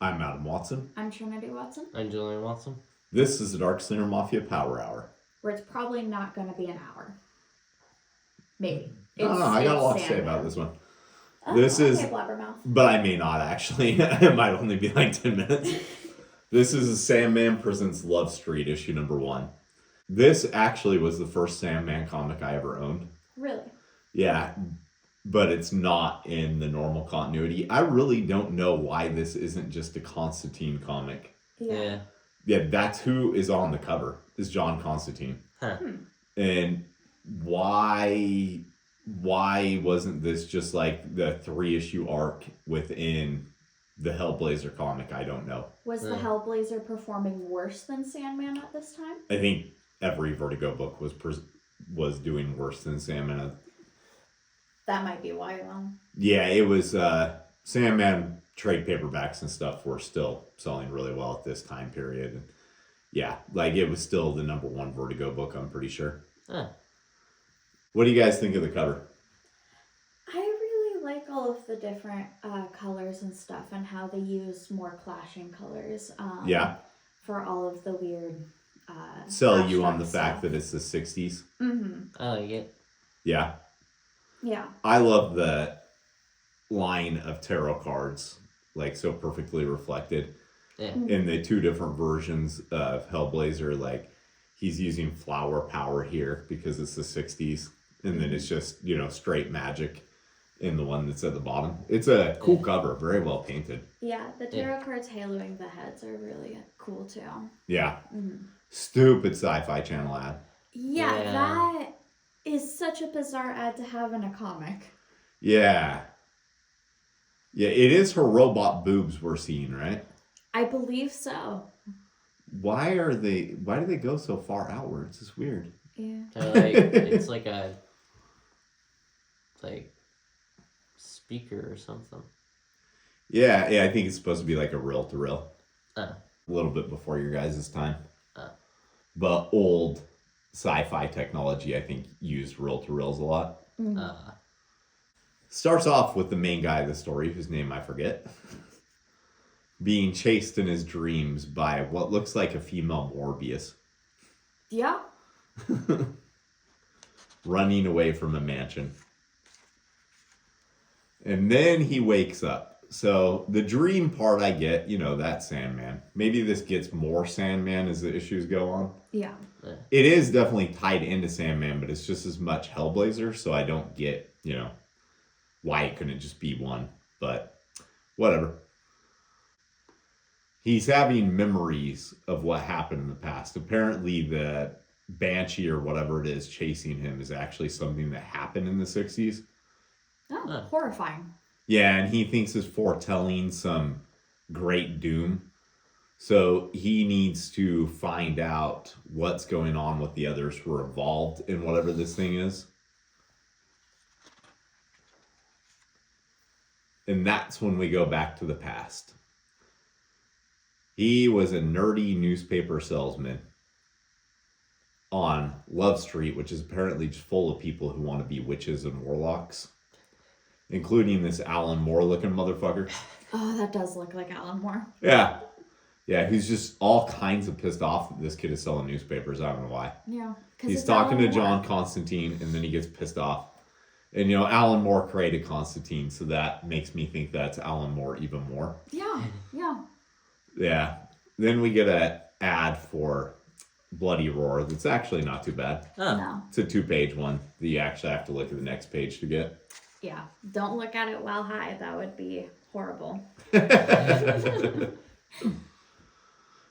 I'm Adam Watson. I'm Trinity Watson. I'm Julian Watson. This is the Dark Slinger Mafia Power Hour. Where it's probably not going to be an hour. Maybe. I got a lot to say about this one. Blabbermouth. But I may not actually. It might only be like 10 minutes. This is a Sandman Presents Love Street, issue number 1. This actually was the first Sandman comic I ever owned. Really? Yeah, but it's not in the normal continuity. I really don't know why this isn't just a Constantine comic. Yeah. Yeah, that's who is on the cover, is John Constantine. Huh. And why wasn't this just like the 3-issue arc within the Hellblazer comic? I don't know. Was the Hellblazer performing worse than Sandman at this time? I think every Vertigo book was doing worse than Sandman. That might be why, though. Yeah, it was Sandman trade paperbacks and stuff were still selling really well at this time period. And yeah, like it was still the number 1 Vertigo book, I'm pretty sure. Huh. What do you guys think of the cover? I really like all of the different colors and stuff and how they use more clashing colors. For all of the weird sell you on the stuff. fact that it's the 60s. Mm-hmm. I like it. Yeah. Yeah. I love the line of tarot cards, like so perfectly reflected. Yeah. In the 2 different versions of Hellblazer, like he's using flower power here because it's the 60s. And then it's just, straight magic in the one that's at the bottom. It's a cool cover, very well painted. Yeah, the tarot cards haloing the heads are really cool too. Yeah. Mm-hmm. Stupid Sci-Fi Channel ad. Yeah, that is such a bizarre ad to have in a comic. Yeah. Yeah, it is her robot boobs we're seeing, right? I believe so. Why do they go so far outwards? It's weird. Yeah. It's like a speaker or something. Yeah, I think it's supposed to be like a reel-to-reel. A little bit before your guys' time. But old sci-fi technology, I think, used reel-to-reels a lot. Mm-hmm. Starts off with the main guy of the story, whose name I forget, being chased in his dreams by what looks like a female Morbius. Yeah. Running away from a mansion. And then he wakes up. So the dream part I get, that's Sandman. Maybe this gets more Sandman as the issues go on. Yeah. It is definitely tied into Sandman, but it's just as much Hellblazer, so I don't get, why it couldn't just be one. But whatever. He's having memories of what happened in the past. Apparently the Banshee or whatever it is chasing him is actually something that happened in the 60s. Oh, horrifying. Yeah, and he thinks it's foretelling some great doom. So he needs to find out what's going on with the others who are involved in whatever this thing is. And that's when we go back to the past. He was a nerdy newspaper salesman on Love Street, which is apparently just full of people who want to be witches and warlocks. Including this Alan Moore looking motherfucker. Oh, that does look like Alan Moore. Yeah. Yeah, he's just all kinds of pissed off that this kid is selling newspapers. I don't know why. Yeah. He's talking to John Constantine, and then he gets pissed off. And, Alan Moore created Constantine, so that makes me think that's Alan Moore even more. Yeah, yeah. Yeah. Then we get an ad for Bloody Roar that's actually not too bad. Oh. No. It's a 2-page one that you actually have to look at the next page to get. Yeah. Don't look at it while high. That would be horrible.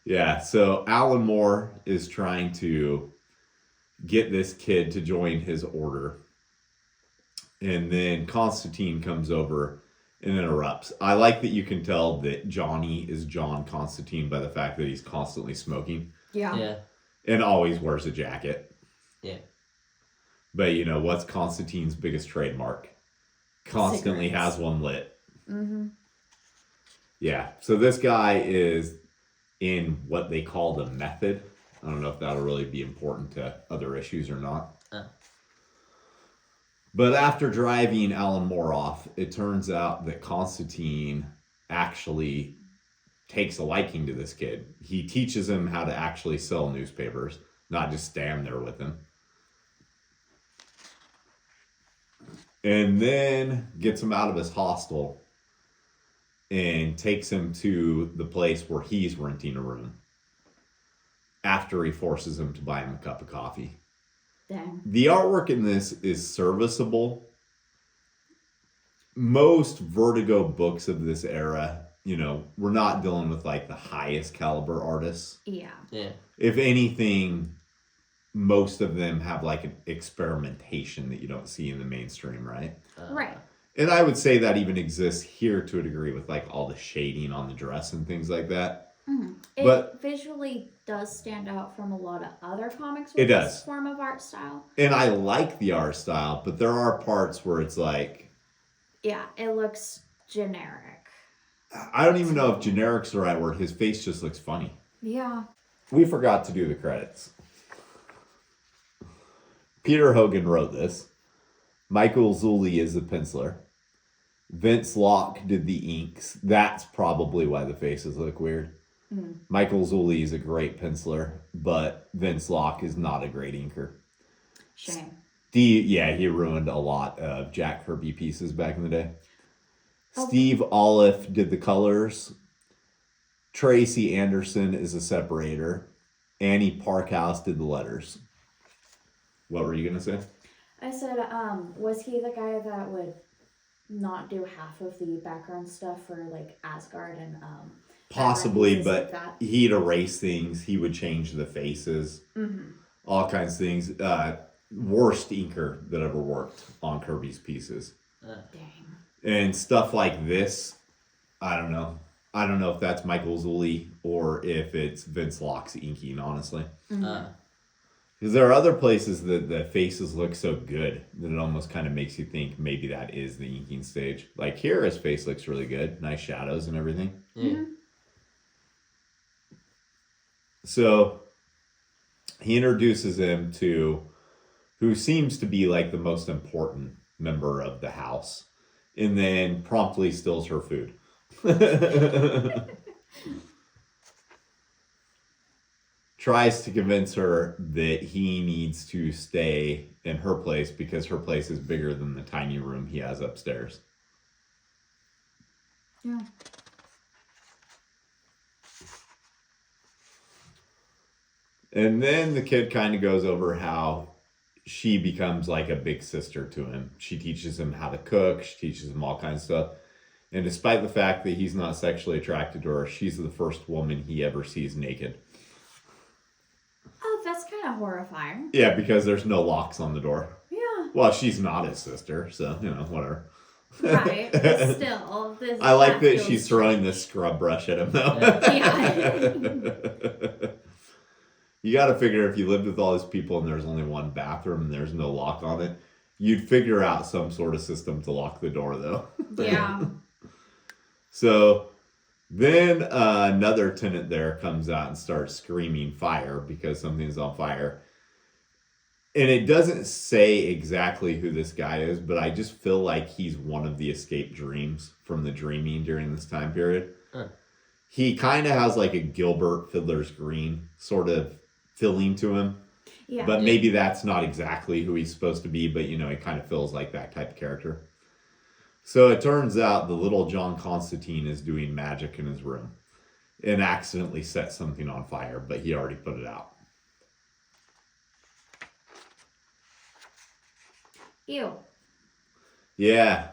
Yeah, so Alan Moore is trying to get this kid to join his order. And then Constantine comes over and interrupts. I like that you can tell that Johnny is John Constantine by the fact that he's constantly smoking. Yeah. Yeah. And always wears a jacket. Yeah. But what's Constantine's biggest trademark? Constantly Cigarettes. has one lit. Mm-hmm. Yeah, so this guy is in what they call the method. I don't know if that'll really be important to other issues or not. But after driving Alan Moore off, it turns out that Constantine actually takes a liking to this kid. He teaches him how to actually sell newspapers, not just stand there with him. And then gets him out of his hostel and takes him to the place where he's renting a room after he forces him to buy him a cup of coffee. Dang. The artwork in this is serviceable. Most Vertigo books of this era, we're not dealing with like the highest caliber artists. Yeah. If anything, most of them have like an experimentation that you don't see in the mainstream, right? Right. And I would say that even exists here to a degree with like all the shading on the dress and things like that. Mm-hmm. It visually does stand out from a lot of other comics with this form of art style. And I like the art style, but there are parts where it's like... Yeah, it looks generic. I don't even know if generic's the right word. His face just looks funny. Yeah. We forgot to do the credits. Peter Hogan wrote this. Michael Zulli is the penciler. Vince Locke did the inks. That's probably why the faces look weird. Mm. Michael Zulli is a great penciler, but Vince Locke is not a great inker. Shame. He ruined a lot of Jack Kirby pieces back in the day. Oh. Steve Olive did the colors. Tracy Anderson is a separator. Annie Parkhouse did the letters. What were you going to say? I said, was he the guy that would not do half of the background stuff for, like, Asgard and, possibly, but like he'd erase things. He would change the faces. Mm-hmm. All kinds of things. Worst inker that ever worked on Kirby's pieces. Dang. And stuff like this, I don't know. I don't know if that's Michael Zulli or if it's Vince Locke's inking, honestly. Mm-hmm. Because there are other places that the faces look so good that it almost kind of makes you think maybe that is the inking stage. Like here, his face looks really good. Nice shadows and everything. Mm-hmm. So he introduces him to who seems to be like the most important member of the house, and then promptly steals her food. Tries to convince her that he needs to stay in her place because her place is bigger than the tiny room he has upstairs. Yeah. And then the kid kind of goes over how she becomes like a big sister to him. She teaches him how to cook. She teaches him all kinds of stuff. And despite the fact that he's not sexually attracted to her, she's the first woman he ever sees naked. Oh, that's kind of horrifying. Yeah, because there's no locks on the door. Yeah. Well, she's not his sister, so, whatever. Right, but still. I like that she's throwing this scrub brush at him, though. Yeah. You got to figure if you lived with all these people and there's only one bathroom and there's no lock on it, you'd figure out some sort of system to lock the door, though. Yeah. So then another tenant there comes out and starts screaming fire because something's on fire. And it doesn't say exactly who this guy is, but I just feel like he's one of the escaped dreams from the dreaming during this time period. Huh. He kind of has like a Gilbert Fiddler's Green sort of feeling to him. Yeah. But maybe that's not exactly who he's supposed to be, but he kind of feels like that type of character. So it turns out the little John Constantine is doing magic in his room and accidentally set something on fire, but he already put it out. Ew. Yeah.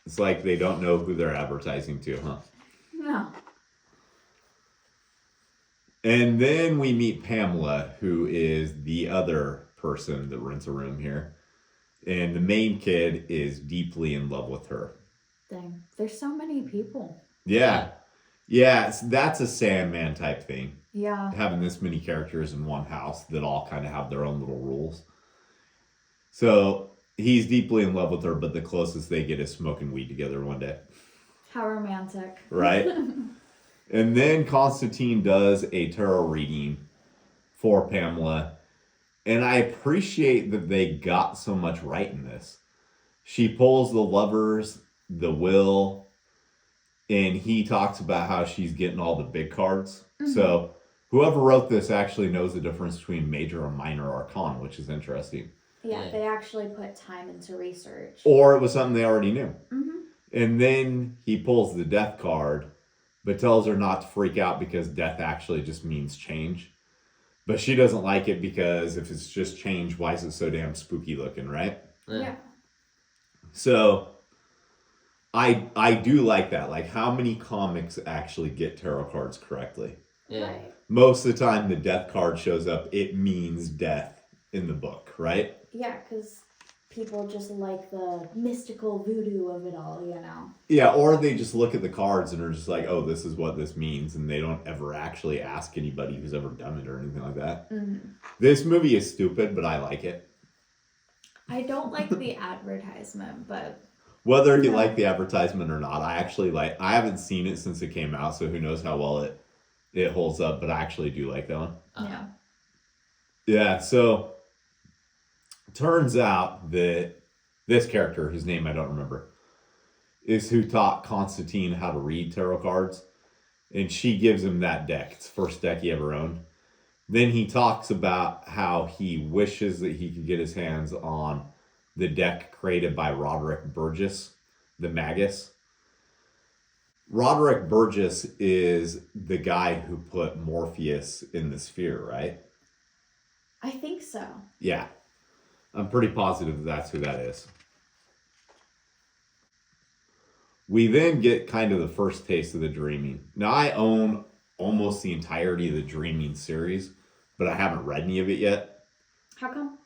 It's like they don't know who they're advertising to, huh? No. And then we meet Pamela, who is the other person that rents a room here. And the main kid is deeply in love with her. Dang. There's so many people. Yeah. Yeah, that's a Sandman type thing. Yeah. Having this many characters in one house that all kind of have their own little rules. So he's deeply in love with her, but the closest they get is smoking weed together one day. How romantic. Right? And then Constantine does a tarot reading for Pamela. And I appreciate that they got so much right in this. She pulls the Lovers, the Will, and he talks about how she's getting all the big cards. Mm-hmm. So whoever wrote this actually knows the difference between major and minor arcana, which is interesting. Yeah, they actually put time into research. Or it was something they already knew. Mm-hmm. And then he pulls the death card, but tells her not to freak out because death actually just means change. But she doesn't like it because if it's just change, why is it so damn spooky looking, right? Yeah. So I do like that. Like, how many comics actually get tarot cards correctly? Yeah. Right. Most of the time the death card shows up, it means death in the book, right? Yeah, because people just like the mystical voodoo of it all, you know? Yeah, or they just look at the cards and are just like, oh, this is what this means, and they don't ever actually ask anybody who's ever done it or anything like that. Mm-hmm. This movie is stupid, but I like it. I don't like the advertisement, but... Whether you like the advertisement or not, I haven't seen it since it came out, so who knows how well it holds up, but I actually do like that one. Yeah. Yeah, so turns out that this character, whose name I don't remember, is who taught Constantine how to read tarot cards. And she gives him that deck. It's the first deck he ever owned. Then he talks about how he wishes that he could get his hands on the deck created by Roderick Burgess, the Magus. Roderick Burgess is the guy who put Morpheus in the sphere, right? I think so. Yeah. I'm pretty positive that's who that is. We then get kind of the first taste of the Dreaming. Now, I own almost the entirety of the Dreaming series, but I haven't read any of it yet. How come?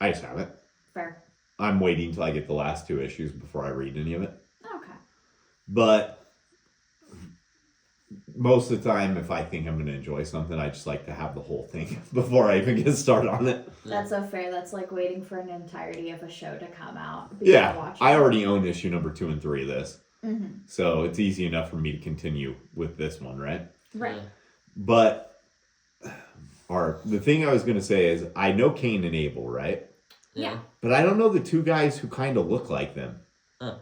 I just haven't. Fair. I'm waiting till I get the last 2 issues before I read any of it. Okay. But most of the time, if I think I'm going to enjoy something, I just like to have the whole thing before I even get started on it. That's so fair. That's like waiting for an entirety of a show to come out. Yeah, I already own issue number 2 and 3 of this. Mm-hmm. So it's easy enough for me to continue with this one, right? Right. But the thing I was going to say is, I know Cain and Abel, right? Yeah. But I don't know the 2 guys who kind of look like them. Huh.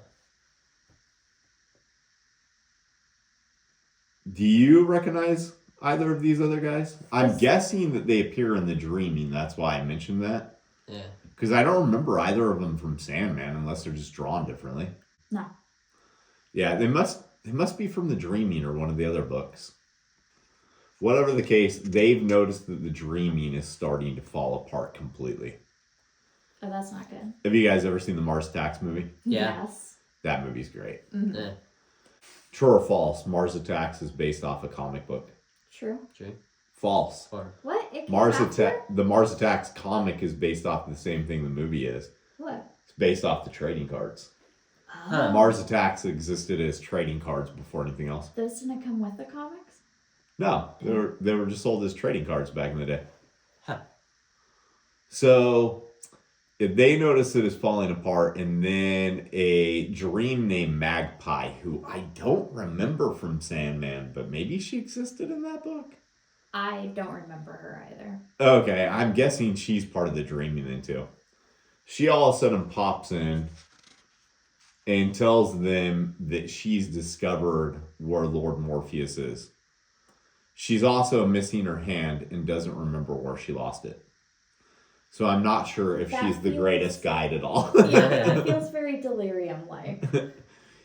Do you recognize either of these other guys? I'm guessing that they appear in the Dreaming. That's why I mentioned that. Yeah. Because I don't remember either of them from Sandman, unless they're just drawn differently. No. Yeah, they must be from the Dreaming or one of the other books. Whatever the case, they've noticed that the Dreaming is starting to fall apart completely. Oh, that's not good. Have you guys ever seen the Mars Attacks movie? Yeah. Yes. That movie's great. Mm-hmm. Yeah. True or false? Mars Attacks is based off a comic book. True. True. False. Or What? It came after? The Mars Attacks comic is based off the same thing the movie is. What? It's based off the trading cards. Huh. Mars Attacks existed as trading cards before anything else. Those didn't come with the comics? No, they were just sold as trading cards back in the day. Huh. So if they notice that it's falling apart, and then a dream named Magpie, who I don't remember from Sandman, but maybe she existed in that book. I don't remember her either. Okay, I'm guessing she's part of the Dreaming then too. She all of a sudden pops in and tells them that she's discovered where Lord Morpheus is. She's also missing her hand and doesn't remember where she lost it. So I'm not sure if she's the greatest guide at all. Yeah, that feels very delirium-like.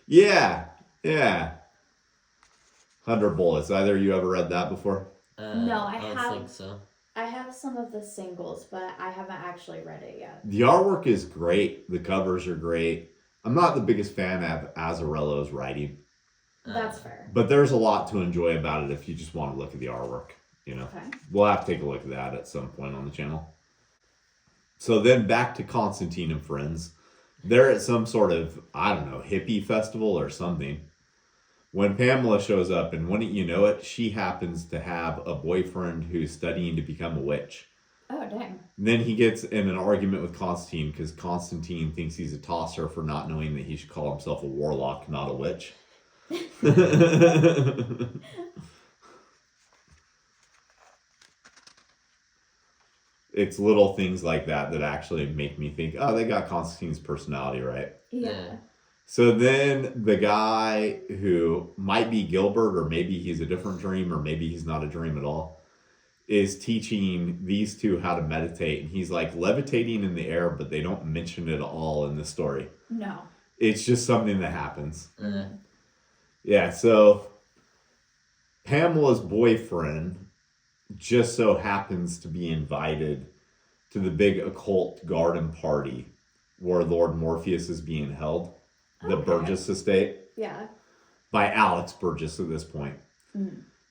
Yeah. 100 Bullets. Either of you ever read that before? No, I don't have- think so. I have some of the singles, but I haven't actually read it yet. The artwork is great. The covers are great. I'm not the biggest fan of Azzarello's writing, That's fair. but there's a lot to enjoy about it if you just want to look at the artwork. You know, Okay. we'll have to take a look at that at some point on the channel. So then back to Constantine and friends. They're at some sort of, I don't know, hippie festival or something. When Pamela shows up, and wouldn't you know it, she happens to have a boyfriend who's studying to become a witch. Oh, dang. Then he gets in an argument with Constantine because Constantine thinks he's a tosser for not knowing that he should call himself a warlock, not a witch. It's little things like that that actually make me think, oh, they got Constantine's personality right. Yeah. Yeah. So then the guy who might be Gilbert, or maybe he's a different dream, or maybe he's not a dream at all, is teaching these two how to meditate. And he's like levitating in the air, but they don't mention it at all in the story. No. It's just something that happens. Yeah, so Pamela's boyfriend just so happens to be invited to the big occult garden party where Lord Morpheus is being held. The Burgess estate. Yeah. By Alex Burgess at this point.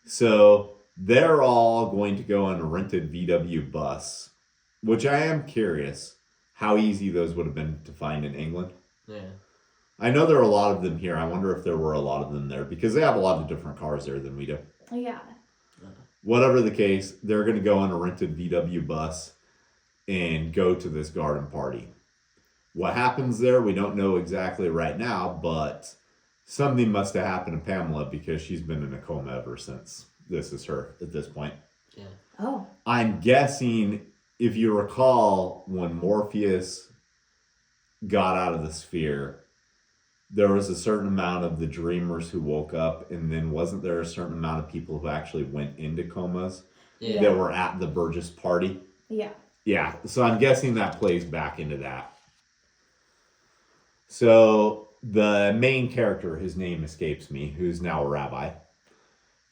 So they're all going to go on a rented VW bus, which I am curious how easy those would have been to find in England. Yeah. I know there are a lot of them here. I wonder if there were a lot of them there because they have a lot of different cars there than we do. Yeah. Whatever the case, they're going to go on a rented VW bus and go to this garden party. What happens there, we don't know exactly right now, but something must have happened to Pamela because she's been in a coma ever since this is her at this point. Yeah. Oh. I'm guessing, if you recall, when Morpheus got out of the sphere, there was a certain amount of the dreamers who woke up, and then wasn't there a certain amount of people who actually went into comas that were at the Burgess party? Yeah. Yeah, so I'm guessing that plays back into that. So the main character, his name escapes me, who's now a rabbi,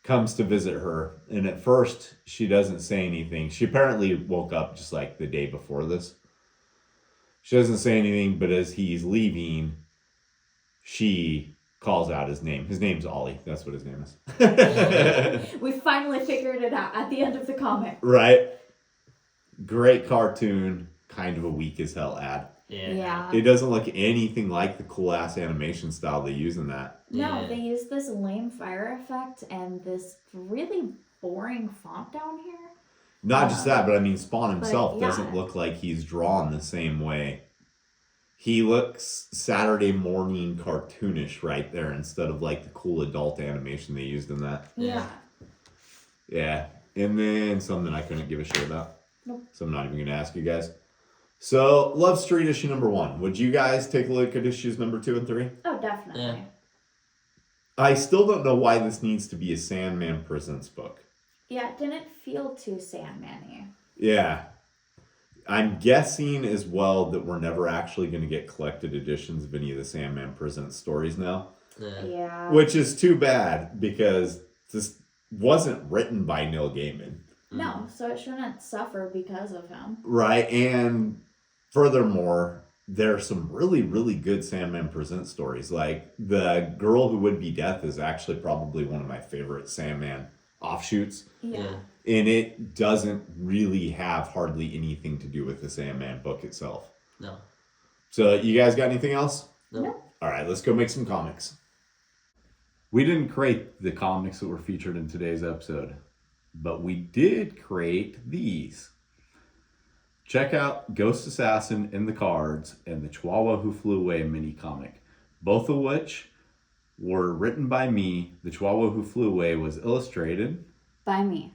comes to visit her. And at first, she doesn't say anything. She apparently woke up just like the day before this. She doesn't say anything, but as he's leaving, she calls out his name. His name's Ollie. That's what his name is. We finally figured it out at the end of the comic. Right? Great cartoon. Kind of a weak as hell ad. Yeah. It doesn't look anything like the cool ass animation style they use in that. No, they use this lame fire effect and this really boring font down here. Not just that, but I mean, Spawn himself yeah. doesn't look like he's drawn the same way. He looks Saturday morning cartoonish right there instead of like the cool adult animation they used in that. Yeah. Yeah. And then something I couldn't give a shit about. Nope. So I'm not even going to ask you guys. So, Love Street issue number 1. Would you guys take a look at issues number 2 and 3? Oh, definitely. Yeah. I still don't know why this needs to be a Sandman Presents book. Yeah, it didn't feel too Sandman-y. Yeah. I'm guessing as well that we're never actually going to get collected editions of any of the Sandman Presents stories now. Yeah. Which is too bad because this wasn't written by Neil Gaiman. No, so it shouldn't suffer because of him. Right, and furthermore, there are some really, really good Sandman Presents stories. Like, The Girl Who Would Be Death is actually probably one of my favorite Sandman offshoots. Yeah. And it doesn't really have hardly anything to do with the Sandman book itself. No. So, you guys got anything else? No. All right, let's go make some comics. We didn't create the comics that were featured in today's episode, but we did create these. Check out Ghost Assassin in the Cards and the Chihuahua Who Flew Away mini comic, both of which were written by me. The Chihuahua Who Flew Away was illustrated By me.